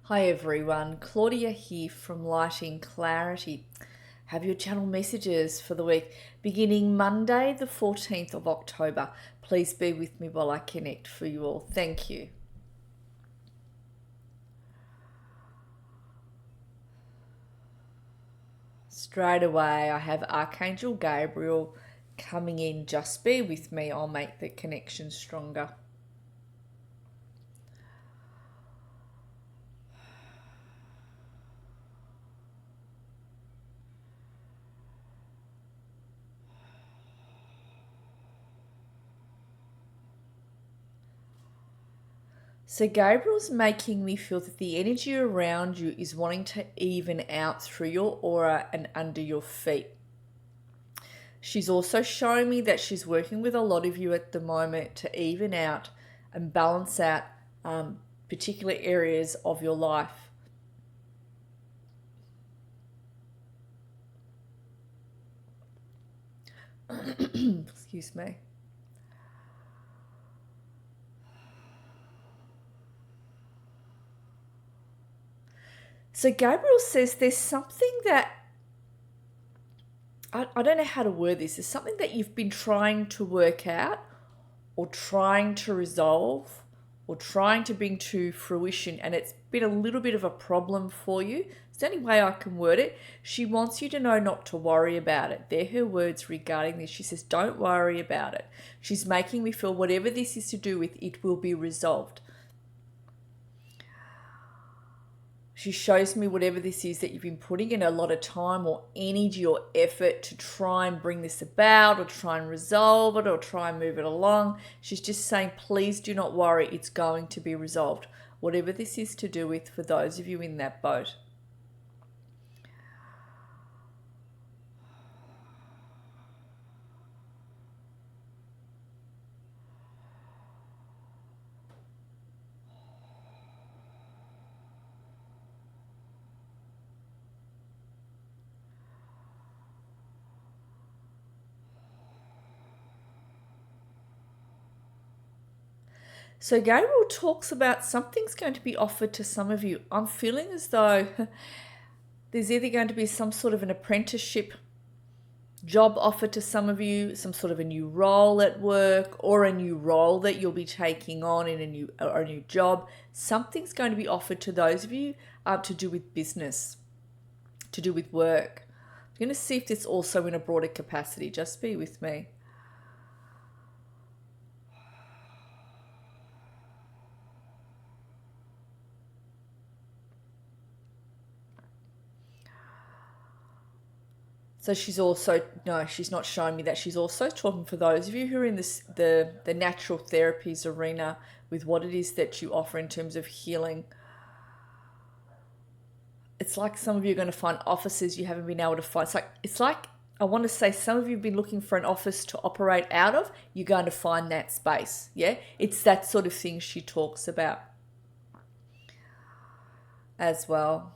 Hi everyone, Claudia here from Lighting Clarity. Have your channel messages for the week beginning Monday the 14th of October. Please be with me while I connect for you all. Thank you. Straight away I have Archangel Gabriel coming in. Just be with me, I'll make the connection stronger. So Gabriel's making me feel that the energy around you is wanting to even out through your aura and under your feet. She's also showing me that she's working with a lot of you at the moment to even out and balance out particular areas of your life. Excuse me. So Gabriel says there's something that, I don't know how to word this, there's something that you've been trying to work out or trying to resolve or trying to bring to fruition, and it's been a little bit of a problem for you. It's the only way I can word it. She wants you to know not to worry about it. They're her words regarding this. She says, don't worry about it. She's making me feel whatever this is to do with, it will be resolved. She shows me whatever this is that you've been putting in a lot of time or energy or effort to try and bring this about or try and resolve it or try and move it along. She's just saying, please do not worry, it's going to be resolved. Whatever this is to do with for those of you in that boat. So Gabriel talks about something's going to be offered to some of you. I'm feeling as though there's either going to be some sort of an apprenticeship job offered to some of you, some sort of a new role at work or a new role that you'll be taking on in a new job. Something's going to be offered to those of you to do with business, to do with work. I'm going to see if this also in a broader capacity. Just be with me. So she's also, no, she's not showing me that. She's also talking for those of you who are in the natural therapies arena with what it is that you offer in terms of healing. It's like some of you are going to find offices you haven't been able to find. It's like I want to say some of you have been looking for an office to operate out of. You're going to find that space. Yeah, it's that sort of thing she talks about as well.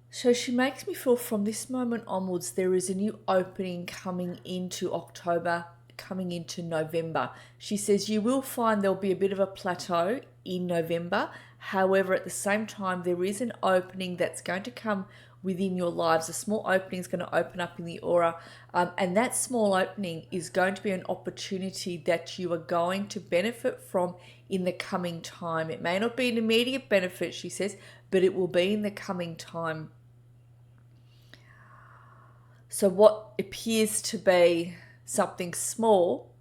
So she makes me feel from this moment onwards, there is a new opening coming into October, coming into November. She says you will find there'll be a bit of a plateau in November. However, at the same time, there is an opening that's going to come within your lives. A small opening is going to open up in the aura. And that small opening is going to be an opportunity that you are going to benefit from in the coming time. It may not be an immediate benefit, she says, but it will be in the coming time. So what appears to be something small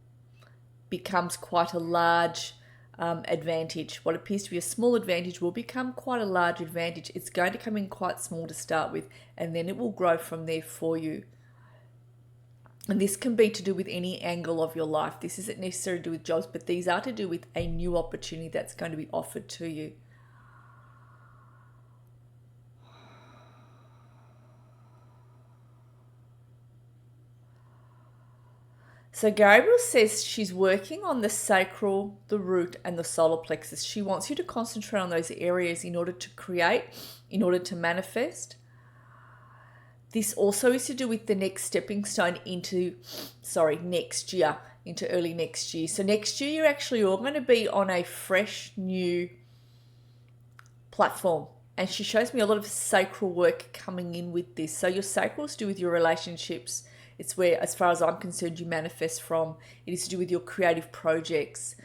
becomes quite a large advantage. What appears to be a small advantage will become quite a large advantage. It's going to come in quite small to start with, and then it will grow from there for you. And this can be to do with any angle of your life. This isn't necessarily to do with jobs, but these are to do with a new opportunity that's going to be offered to you. So Gabriel says she's working on the sacral, the root, and the solar plexus. She wants you to concentrate on those areas in order to create, in order to manifest. this also is to do with the next stepping stone into, next year, into early next year. So next year, you're actually all going to be on a fresh new platform. And she shows me a lot of sacral work coming in with this. So your sacral is to do with your relationships. It's where, as far as I'm concerned, you manifest from. It is to do with your creative projects.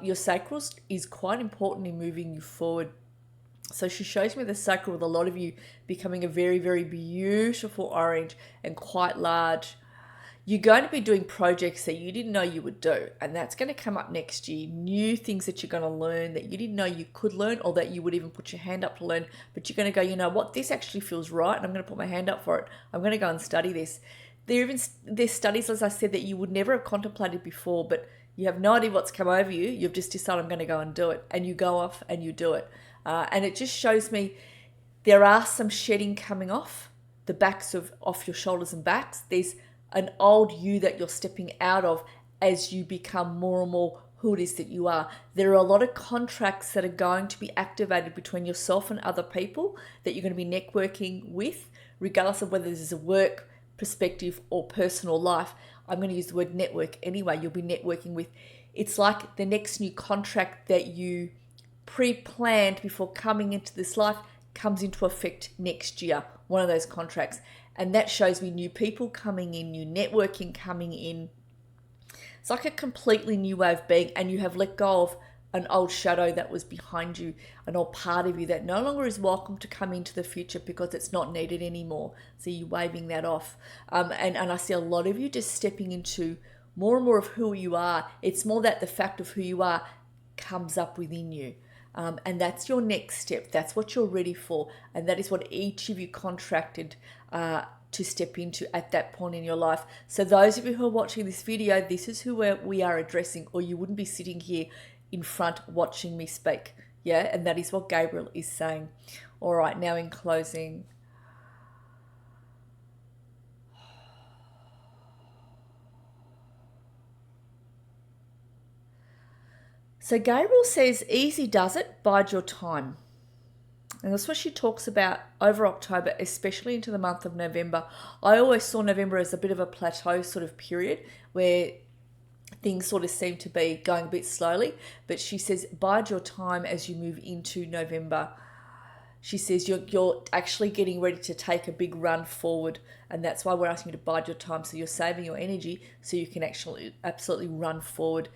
Your sacral is quite important in moving you forward. So she shows me the sacral with a lot of you becoming a very, very beautiful orange and quite large. You're going to be doing projects that you didn't know you would do, and that's going to come up next year. New things that you're going to learn that you didn't know you could learn, or that you would even put your hand up to learn, but you're going to go, you know what, this actually feels right, and I'm going to put my hand up for it. I'm going to go and study this. There's studies, as I said, that you would never have contemplated before, but you have no idea what's come over you. You've just decided, I'm going to go and do it, and you go off and you do it. And it just shows me there are some shedding coming off the backs off your shoulders and backs. There's an old you that you're stepping out of as you become more and more who it is that you are. There are a lot of contracts that are going to be activated between yourself and other people that you're going to be networking with, regardless of whether this is a work perspective or personal life. I'm going to use the word network anyway. You'll be networking with. It's like the next new contract that you pre-planned before coming into this life comes into effect next year, one of those contracts. And that shows me new people coming in, new networking coming in. It's like a completely new way of being, and you have let go of an old shadow that was behind you, an old part of you that no longer is welcome to come into the future because it's not needed anymore. So you're waving that off. And I see a lot of you just stepping into more and more of who you are. It's more that the fact of who you are comes up within you. And that's your next step. That's what you're ready for. And that is what each of you contracted to step into at that point in your life. So those of you who are watching this video, this is who we are addressing, or you wouldn't be sitting here in front watching me speak. Yeah, and that is what Gabriel is saying. All right, now in closing. So Gabriel says, easy does it, bide your time. And that's what she talks about over October, especially into the month of November. I always saw November as a bit of a plateau sort of period where things sort of seem to be going a bit slowly. But she says, bide your time as you move into November. She says you're actually getting ready to take a big run forward, and that's why we're asking you to bide your time, so you're saving your energy so you can actually absolutely run forward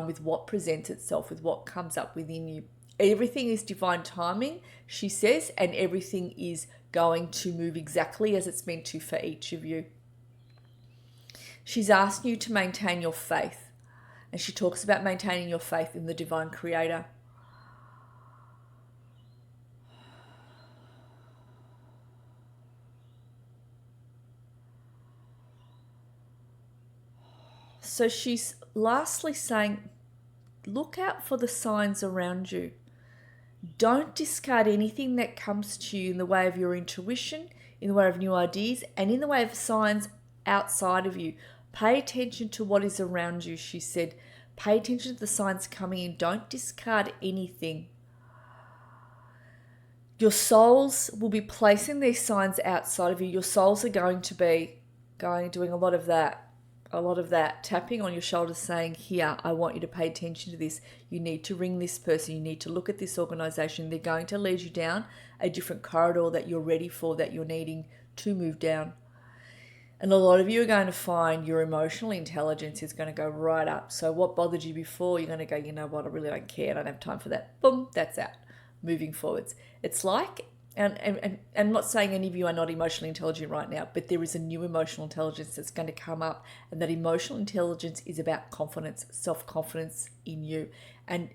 with what presents itself, with what comes up within you. Everything is divine timing, she says, and everything is going to move exactly as it's meant to for each of you. She's asking you to maintain your faith, and she talks about maintaining your faith in the divine creator. So she's lastly saying, look out for the signs around you. Don't discard anything that comes to you in the way of your intuition, in the way of new ideas, and in the way of signs outside of you. Pay attention to what is around you, she said. Pay attention to the signs coming in. Don't discard anything. Your souls will be placing these signs outside of you. Your souls are going to be doing a lot of that, tapping on your shoulders saying, here, I want you to pay attention to this. You need to ring this person. You need to look at this organization. They're going to lead you down a different corridor that you're ready for, that you're needing to move down. And a lot of you are going to find your emotional intelligence is going to go right up. So what bothered you before, you're going to go, you know what, I really don't care. I don't have time for that. Boom, that's out. Moving forwards. It's like, and I'm not saying any of you are not emotionally intelligent right now, but there is a new emotional intelligence that's going to come up, and that emotional intelligence is about confidence, self-confidence in you, and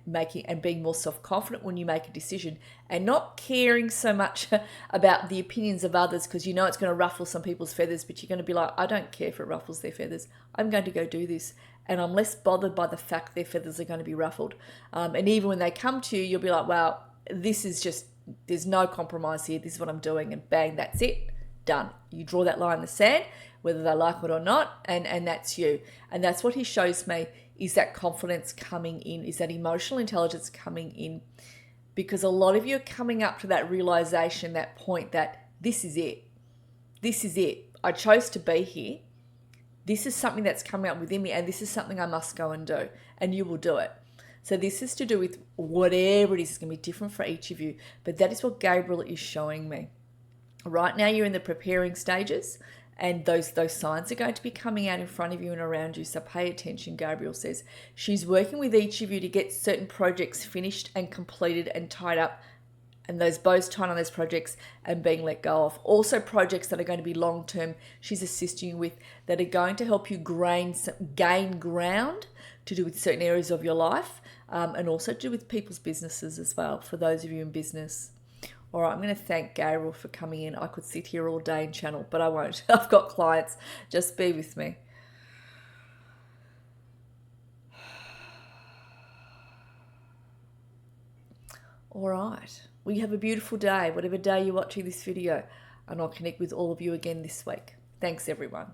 being more self-confident when you make a decision, and not caring so much about the opinions of others, because you know it's going to ruffle some people's feathers, but you're going to be like, I don't care if it ruffles their feathers. I'm going to go do this, and I'm less bothered by the fact their feathers are going to be ruffled. And even when they come to you, you'll be like, wow, this is just, there's no compromise here. This is what I'm doing, and bang, that's it. Done. You draw that line in the sand, whether they like it or not, and that's you. And that's what he shows me, is that confidence coming in, is that emotional intelligence coming in, because a lot of you are coming up to that realization, that point that this is it. this is it. I chose to be here. This is something that's coming up within me, and this is something I must go and do, and you will do it. So this is to do with whatever it is. It's going to be different for each of you, but that is what Gabriel is showing me. Right now you're in the preparing stages, and those signs are going to be coming out in front of you and around you, so pay attention. Gabriel says she's working with each of you to get certain projects finished and completed and tied up, and those bows tied on those projects and being let go of. Also projects that are going to be long-term, she's assisting you with, that are going to help you gain ground to do with certain areas of your life, and also to do with people's businesses as well, for those of you in business. All right, I'm going to thank Gabriel for coming in. I could sit here all day and channel, but I won't. I've got clients. Just be with me. All right. Well, you have a beautiful day, whatever day you're watching this video, and I'll connect with all of you again this week. Thanks, everyone.